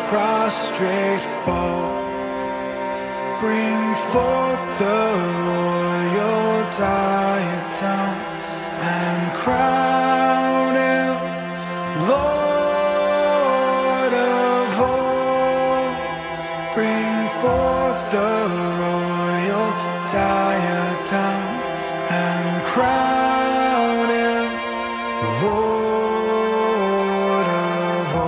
prostrate fall. Bring forth the royal diadem and crown him Lord of all. Bring forth the royal diadem and crown him Lord of all.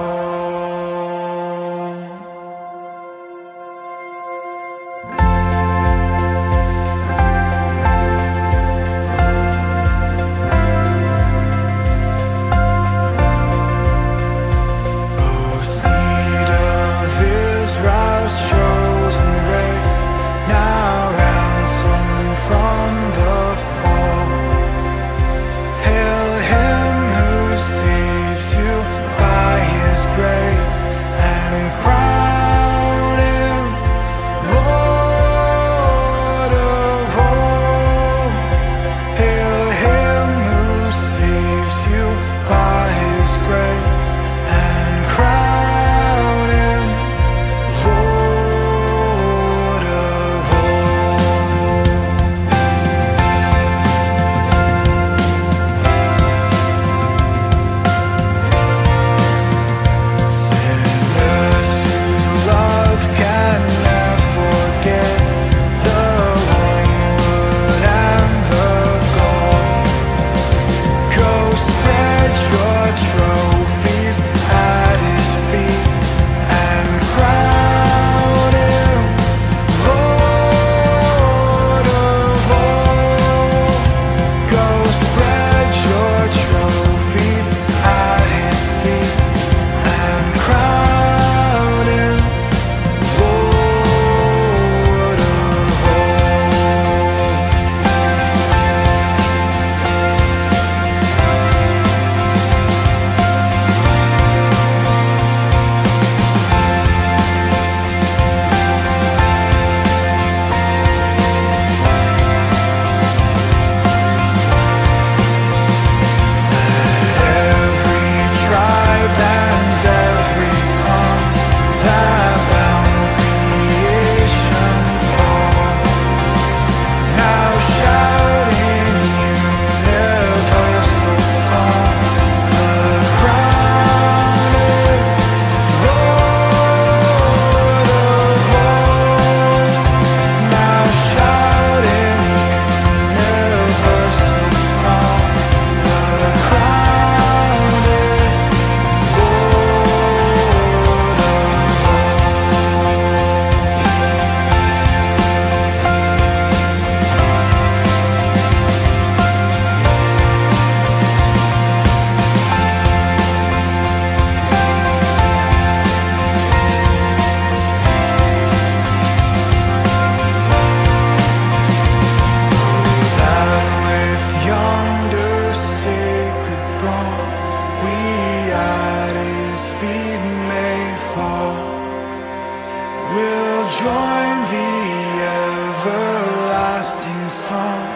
Join the everlasting song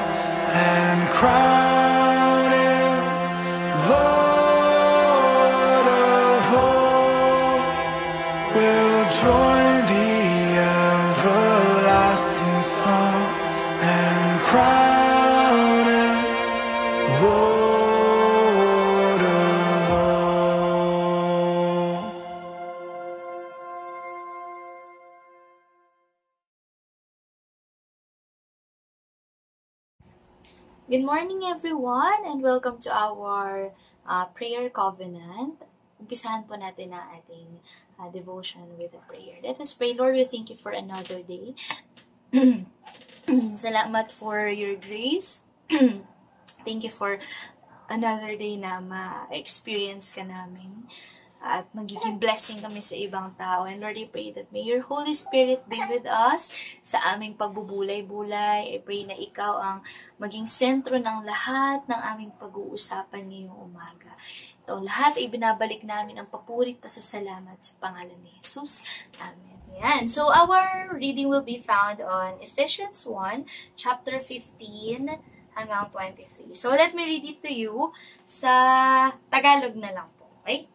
and crown him Lord of all. We'll join the everlasting song and crown him Lord of all. Good morning, everyone, and welcome to our prayer covenant. Umpisahan po natin ang ating devotion with a prayer. Let us pray. Lord, we thank you for another day. Salamat for your grace. Thank you for another day na ma-experience ka namin at magiging blessing kami sa ibang tao. And Lord, I pray that may your Holy Spirit be with us sa aming pagbubulay-bulay. I pray na ikaw ang maging sentro ng lahat ng aming pag-uusapan ngayong umaga. Ito, lahat ay binabalik namin ang papurit pasasalamat sa pangalan ni Jesus. Amen. Ayan. So, our reading will be found on Ephesians 1, chapter 15, hanggang 23. So, let me read it to you sa Tagalog na lang po. Okay?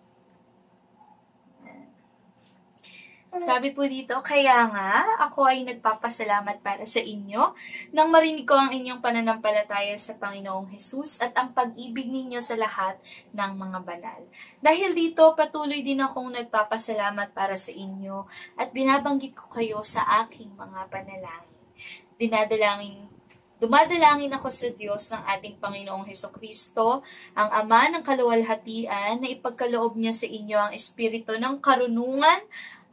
Sabi po dito, kaya nga, ako ay nagpapasalamat para sa inyo nang marinig ko ang inyong pananampalataya sa Panginoong Hesus at ang pag-ibig ninyo sa lahat ng mga banal. Dahil dito, patuloy din akong nagpapasalamat para sa inyo at binabanggit ko kayo sa aking mga panalangin. Dumadalangin ako sa Diyos ng ating Panginoong Hesukristo, ang Ama ng kaluwalhatian, na ipagkaloob niya sa inyo ang espiritu ng karunungan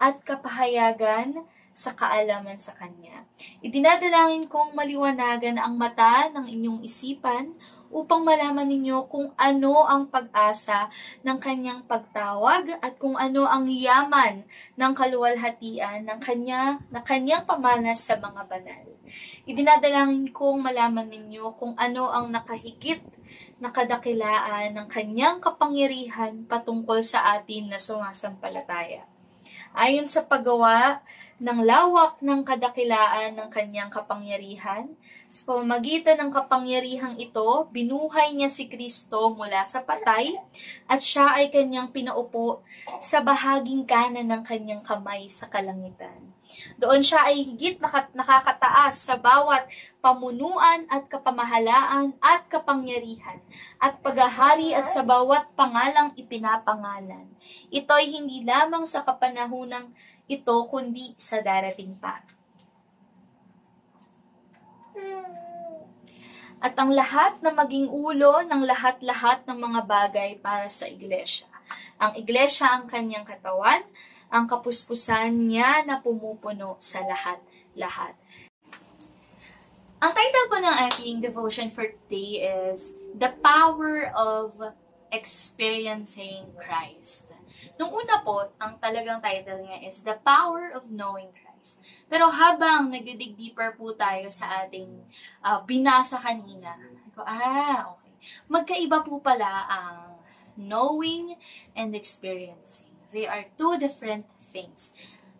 at kapahayagan sa kaalaman sa Kanya. Idinadalangin kong maliwanagan ang mata ng inyong isipan upang malaman ninyo kung ano ang pag-asa ng Kanyang pagtawag at kung ano ang yaman ng kaluwalhatian ng Kanyang pamanas sa mga banal. Idinadalangin kong malaman ninyo kung ano ang nakahigit na kadakilaan ng Kanyang kapangyarihan patungkol sa atin na sumasampalataya. Ayon sa paggawa ng lawak ng kadakilaan ng Kanyang kapangyarihan, sa pamamagitan ng kapangyarihang ito, binuhay niya si Kristo mula sa patay at siya ay Kanyang pinaupo sa bahaging kanan ng Kanyang kamay sa kalangitan. Doon siya ay higit nakakataas sa bawat pamunuan at kapamahalaan at kapangyarihan at paghahari at sa bawat pangalang ipinapangalan. Ito ay hindi lamang sa kapanahunang ito kundi sa darating pa. At ang lahat na maging ulo ng lahat-lahat ng mga bagay para sa iglesia. Ang iglesia ang Kanyang katawan, ang kapuspusan niya na pumupuno sa lahat-lahat. Ang title po ng aking devotion for today is The Power of Experiencing Christ. Nung una po, ang talagang title niya is The Power of Knowing Christ. Pero habang nag-dig deeper po tayo sa ating binasa kanina, okay. Magkaiba po pala ang knowing and experiencing. They are two different things.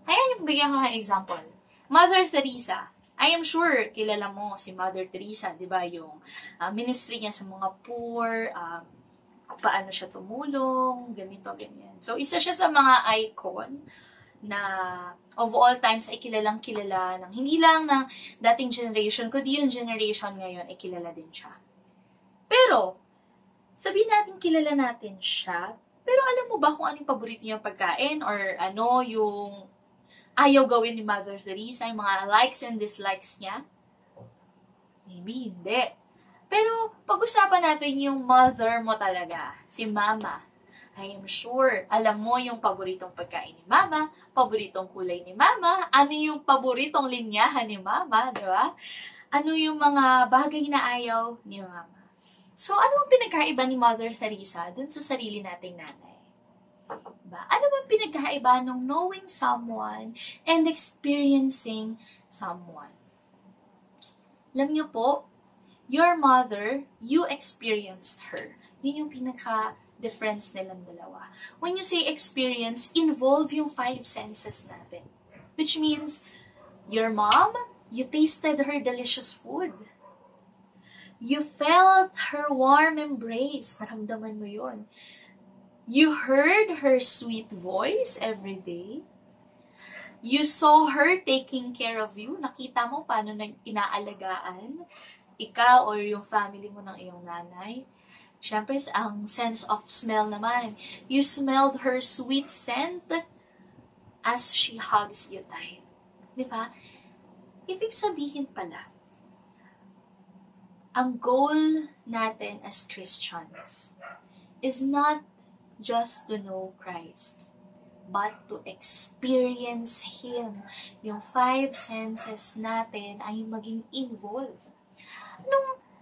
Kaya yung bigyan ko ng example. Mother Teresa. I am sure kilala mo si Mother Teresa, di ba? Yung ministry niya sa mga poor, kung paano siya tumulong, ganito, ganyan. So, isa siya sa mga icon na of all times ay kilalang kilala ng hindi lang ng dating generation, kundi yung generation ngayon ay kilala din siya. Pero, sabihin natin kilala natin siya, pero alam mo ba kung ano yung paborito niyang pagkain or ano yung ayaw gawin ni Mother Teresa, yung mga likes and dislikes niya? Maybe hindi. Pero pag-usapan natin yung mother mo talaga, si Mama. I am sure, alam mo yung paboritong pagkain ni Mama, paboritong kulay ni Mama, ano yung paboritong linyahan ni Mama, di ba? Ano yung mga bagay na ayaw ni Mama. So, ano ang pinagkaiba ni Mother Teresa dun sa sarili nating nanay? Diba? Ano bang pinagkaiba ng knowing someone and experiencing someone? Alam niyo po, your mother, you experienced her. Yun yung pinaka-difference nilang dalawa. When you say experience, involve yung 5 senses natin. Which means, your mom, you tasted her delicious food. You felt her warm embrace. Naramdaman mo yun. You heard her sweet voice every day. You saw her taking care of you. Nakita mo paano inaalagaan ikaw or yung family mo ng iyong nanay. Siyempre, ang sense of smell naman. You smelled her sweet scent as she hugs you tight. Di ba? Ibig sabihin pala, ang goal natin as Christians is not just to know Christ, but to experience Him. Yung 5 senses natin ay maging involved.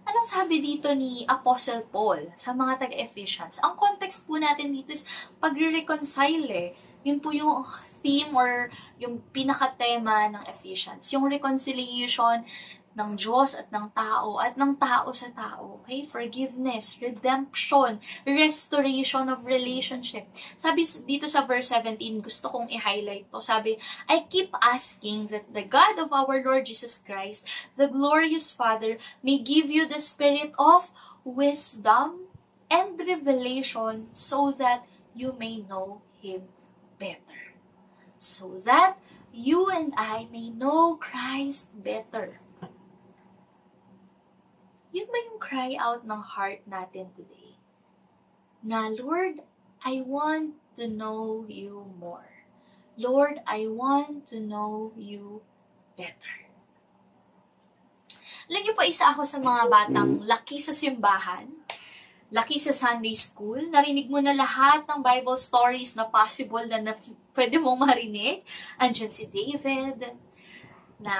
Anong sabi dito ni Apostle Paul sa mga taga-Ephesians? Ang context po natin dito is pagre-reconcile. Yun po yung theme or yung pinaka-tema ng Ephesians. Yung reconciliation ng Diyos at ng tao sa tao. Okay? Forgiveness, redemption, restoration of relationship. Sabi dito sa verse 17, gusto kong i-highlight to. Sabi, I keep asking that the God of our Lord Jesus Christ, the glorious Father, may give you the spirit of wisdom and revelation so that you may know Him better. so that you and I may know Christ better. Yun ba yung cry out ng heart natin today? Na, Lord, I want to know you more. Lord, I want to know you better. Alam niyo po, isa ako sa mga batang laki sa simbahan, laki sa Sunday school. Narinig mo na lahat ng Bible stories na possible na pwede mong marinig. Andyan si David, na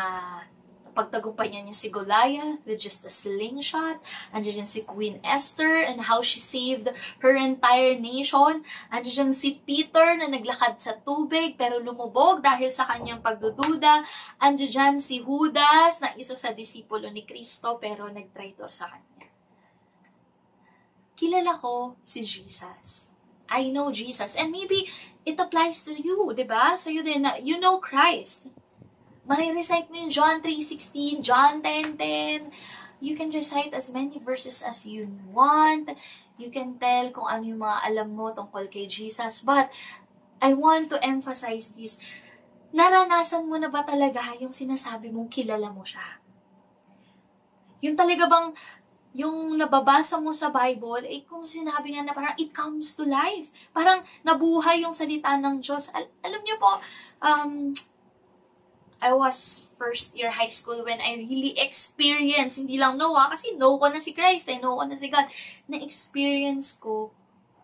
pagtagumpay niya si Goliath with just a slingshot. Andyan si Queen Esther and how she saved her entire nation. Andyan si Peter na naglakad sa tubig pero lumubog dahil sa kanyang pagdududa. Andyan si Judas na isa sa disipulo ni Kristo pero nagtraitor sa kanya. Kilala ko si Jesus. I know Jesus. And maybe it applies to you, diba? Sa'yo din na you know Christ. Marirecite mo yung John 3:16, John 10:10. You can recite as many verses as you want. You can tell kung ano yung mga alam mo tungkol kay Jesus. But I want to emphasize this. Naranasan mo na ba talaga yung sinasabi mong kilala mo siya? Yung talaga bang yung nababasa mo sa Bible, kung sinabi nga na parang it comes to life. Parang nabuhay yung salita ng Diyos. Alam niyo po, I was first year high school when I really experienced, hindi lang know kasi know ko na si Christ, know ko na si God, na-experience ko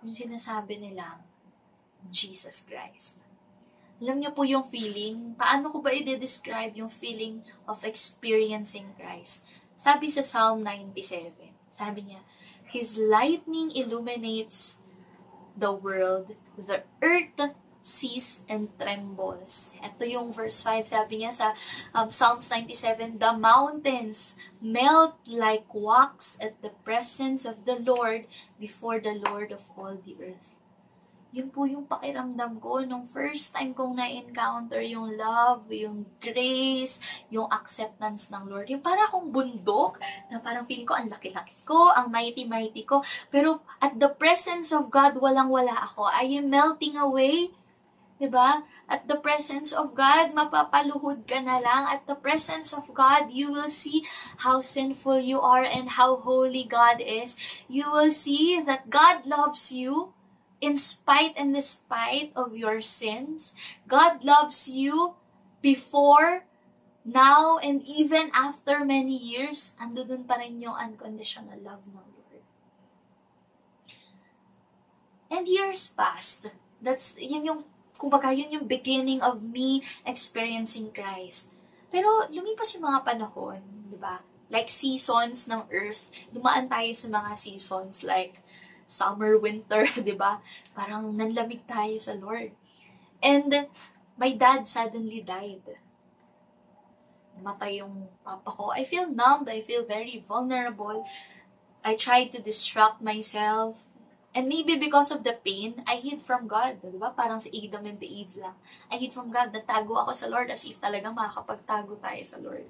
yung sinasabi nilang Jesus Christ. Alam niyo po yung feeling, paano ko ba i-describe yung feeling of experiencing Christ? Sabi sa Psalm 97, sabi niya, His lightning illuminates the world, the earth sees and trembles. Ito yung verse 5, sabi niya sa Psalms 97, the mountains melt like wax at the presence of the Lord before the Lord of all the earth. Yun po yung pakiramdam ko nung first time kong na-encounter yung love, yung grace, yung acceptance ng Lord. Yung para akong bundok, na parang feeling ko ang laki-laki ko, ang mighty-mighty ko. Pero at the presence of God, walang-wala ako. I am melting away. Diba? At the presence of God, mapapaluhod ka na lang. At the presence of God, you will see how sinful you are and how holy God is. You will see that God loves you in spite and despite of your sins. God loves you before, now, and even after many years. Andun pa rin yung unconditional love ng Lord. And years passed. Yun yung beginning of me experiencing Christ. Pero lumipas yung mga panahon, di ba? Like seasons ng earth. Dumaan tayo sa mga seasons like summer, winter, di ba? Parang nanlamig tayo sa Lord. And my dad suddenly died. Namatay yung papa ko. I feel numb. I feel very vulnerable. I tried to distract myself. And maybe because of the pain, I hid from God. Diba? Parang si Adam and Eve lang. I hid from God. Natago ako sa Lord as if talaga makakapagtago tayo sa Lord.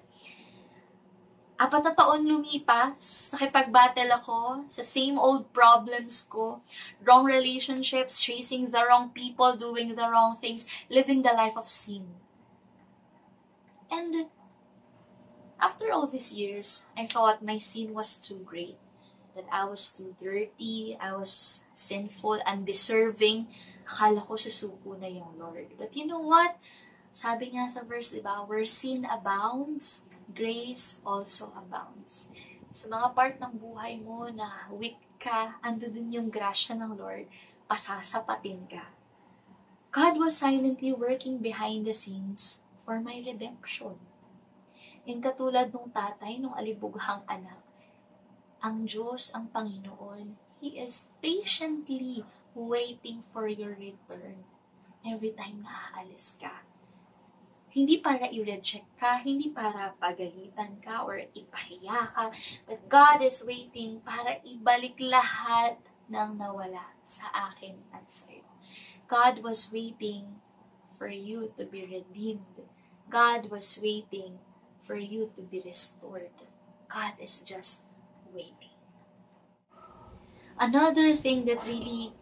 4 na taon lumipas, nakipag-battle ako sa same old problems ko. Wrong relationships, chasing the wrong people, doing the wrong things, living the life of sin. And after all these years, I thought my sin was too great. That I was too dirty, I was sinful, undeserving. Akala ko susuko na yung Lord. But you know what? Sabi nga sa verse, diba? Where sin abounds, grace also abounds. Sa mga part ng buhay mo na weak ka, ando dun yung grasya ng Lord, pasasapatin ka. God was silently working behind the scenes for my redemption. And katulad nung tatay, nung alibughang anak, ang Diyos, ang Panginoon, He is patiently waiting for your return every time na aalis ka. Hindi para i-reject ka, hindi para pagalitan ka or ipahiya ka, but God is waiting para ibalik lahat ng nawala sa akin at sa iyo. God was waiting for you to be redeemed. God was waiting for you to be restored. God is just waiting. Another thing that really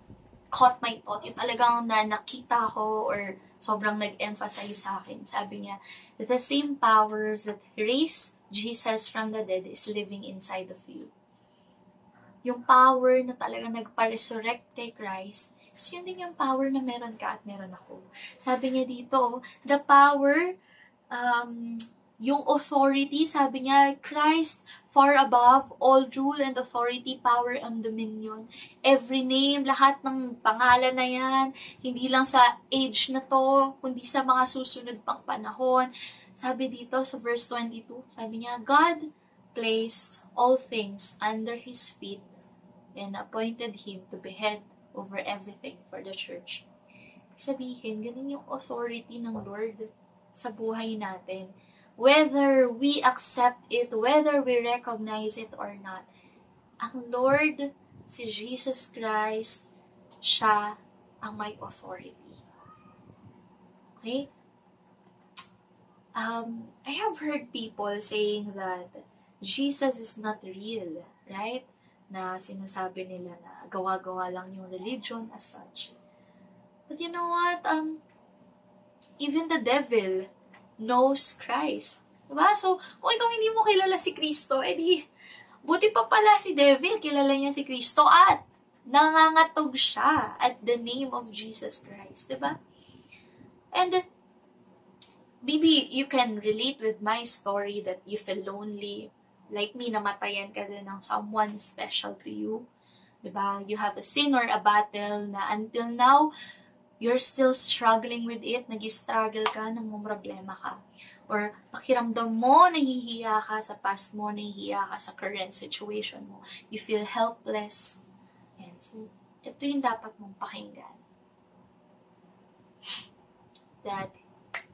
caught my thought, yung talagang na nakita ko or sobrang nag-emphasize sa akin. Sabi niya, the same power that raised Jesus from the dead is living inside of you. Yung power na talagang nagpa-resurrect kay Christ, kasi yun din yung power na meron ka at meron ako. Sabi niya dito, the power, yung authority, sabi niya, Christ far above all rule and authority, power and dominion. Every name, lahat ng pangalan na yan, hindi lang sa age na to, kundi sa mga susunod pang panahon. Sabi dito sa verse 22, sabi niya, God placed all things under His feet and appointed Him to be head over everything for the church. Sabihin, ganun yung authority ng Lord sa buhay natin. Whether we accept it, whether we recognize it or not, ang Lord, si Jesus Christ, siya ang may authority. Okay? I have heard people saying that Jesus is not real, right? Na sinasabi nila na gawa-gawa lang yung religion as such. But you know what? Even the devil knows Christ. Diba? So, kung ikaw hindi mo kilala si Kristo, edi, buti pa pala si devil, kilala niya si Kristo at nangangatog siya at the name of Jesus Christ. Diba? And maybe you can relate with my story that you feel lonely. Like me, namatayan ka din ng someone special to you. Diba? You have a sin or a battle na until now, you're still struggling with it, nag-struggle ka, problema ka. Or pakiramdam mo, nahihiya ka sa past mo, nahihiya ka sa current situation mo. You feel helpless. And so, ito yung dapat mong pakinggan. That,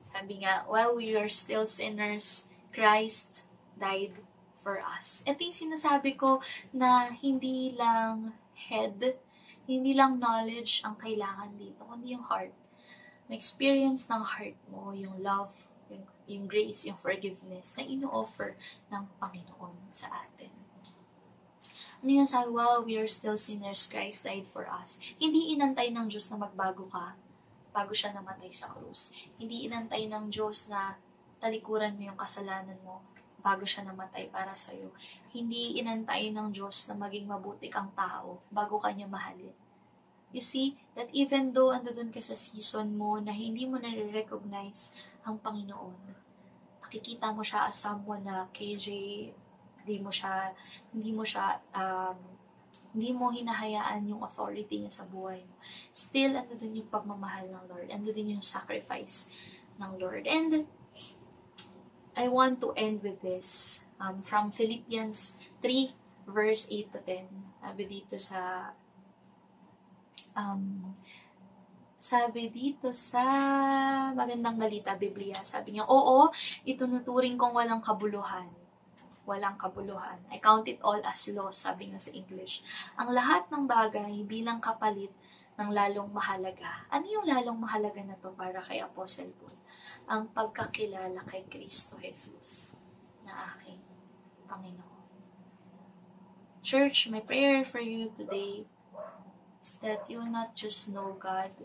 sabi nga, while we are still sinners, Christ died for us. Ito yung sinasabi ko na hindi lang head, hindi lang knowledge ang kailangan dito, kundi yung heart. Ma-experience ng heart mo, yung love, yung grace, yung forgiveness na ino-offer ng Panginoon sa atin. Ano yung sabi, while we are still sinners, Christ died for us. Hindi inantay ng Diyos na magbago ka bago siya namatay sa krus. Hindi inantay ng Diyos na talikuran mo yung kasalanan mo bago siya namatay para sa'yo. Hindi inantay ng Diyos na maging mabuti kang tao bago ka niya mahalin. You see, that even though andun ka sa season mo na hindi mo nare-recognize ang Panginoon, nakikita mo siya as someone na KJ, hindi mo hinahayaan yung authority niya sa buhay mo. Still, andun yung pagmamahal ng Lord. Andun yung sacrifice ng Lord. And I want to end with this from Philippians 3 verse 8 to 10. Sabi dito sa Magandang Balita Biblia, sabi niya, oo, itunuturing kong walang kabuluhan. Walang kabuluhan. I count it all as loss, sabi nga sa English. Ang lahat ng bagay bilang kapalit ng lalong mahalaga. Ano yung lalong mahalaga na to para kay Apostle Paul? Ang pagkakilala kay Kristo Jesus na aking Panginoon. Church, my prayer for you today is that you will not just know God,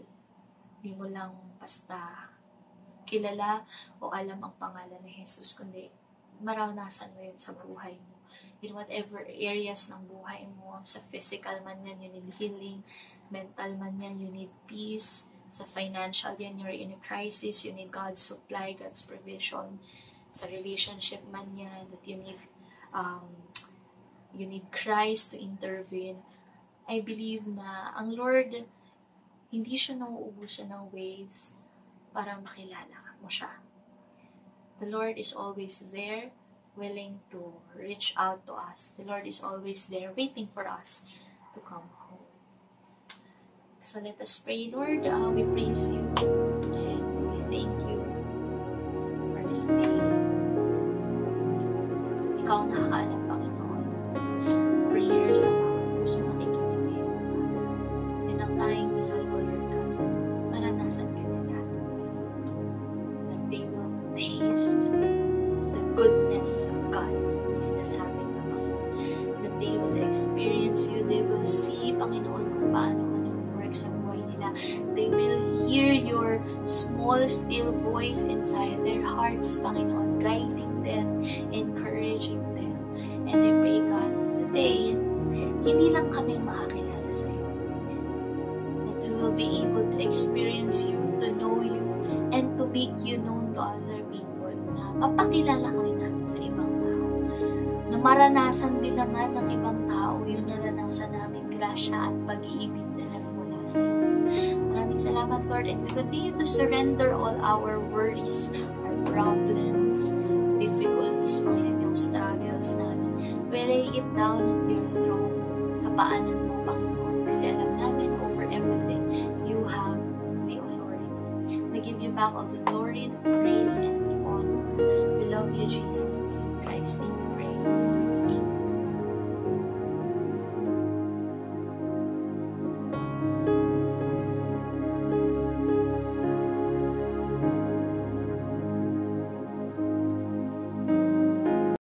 di mo lang basta kilala o alam ang pangalan ni Jesus, kundi maranasan mo yun sa buhay mo. In whatever areas ng buhay mo, sa physical man yan, you need healing, mental man yan, you need peace, sa financial yan, you're in a crisis, you need God's supply, God's provision. Sa relationship man yan, that you need Christ to intervene. I believe na ang Lord, hindi siya nauubusan ng ways para makilala mo siya. The Lord is always there, willing to reach out to us. The Lord is always there, waiting for us to come home. So let us pray, Lord. We praise you and we thank you for this day. Ikaw ang nakakaalam, Panginoon. Prayers ng mga puso makikinig ngayon. And ang tayong dasal ko, Lord God, maranasan ka nila. That they will taste the goodness of God. Sinasabi ng Panginoon. That they will experience you. They will see, Panginoon, kung paano ka nag-work sa mga small, still voice inside their hearts, Panginoon, guiding them, encouraging them. And I pray, God, today, hindi lang kami makakilala sa iyo. That we will be able to experience you, to know you, and to make you known to other people. Na mapakilala ka rin namin sa ibang tao. Na maranasan din naman ng ibang tao yung naranasan namin grasya at pag-iibig na nagmula sa iyo. Maraming salamat, Lord, and we continue to surrender all our worries, our problems, difficulties, Panginoon, yung struggles namin. We lay it down at your throne sa paanan mo, Panginoon. Kasi alam namin, over everything, you have the authority. We give you back all the glory, the praise, and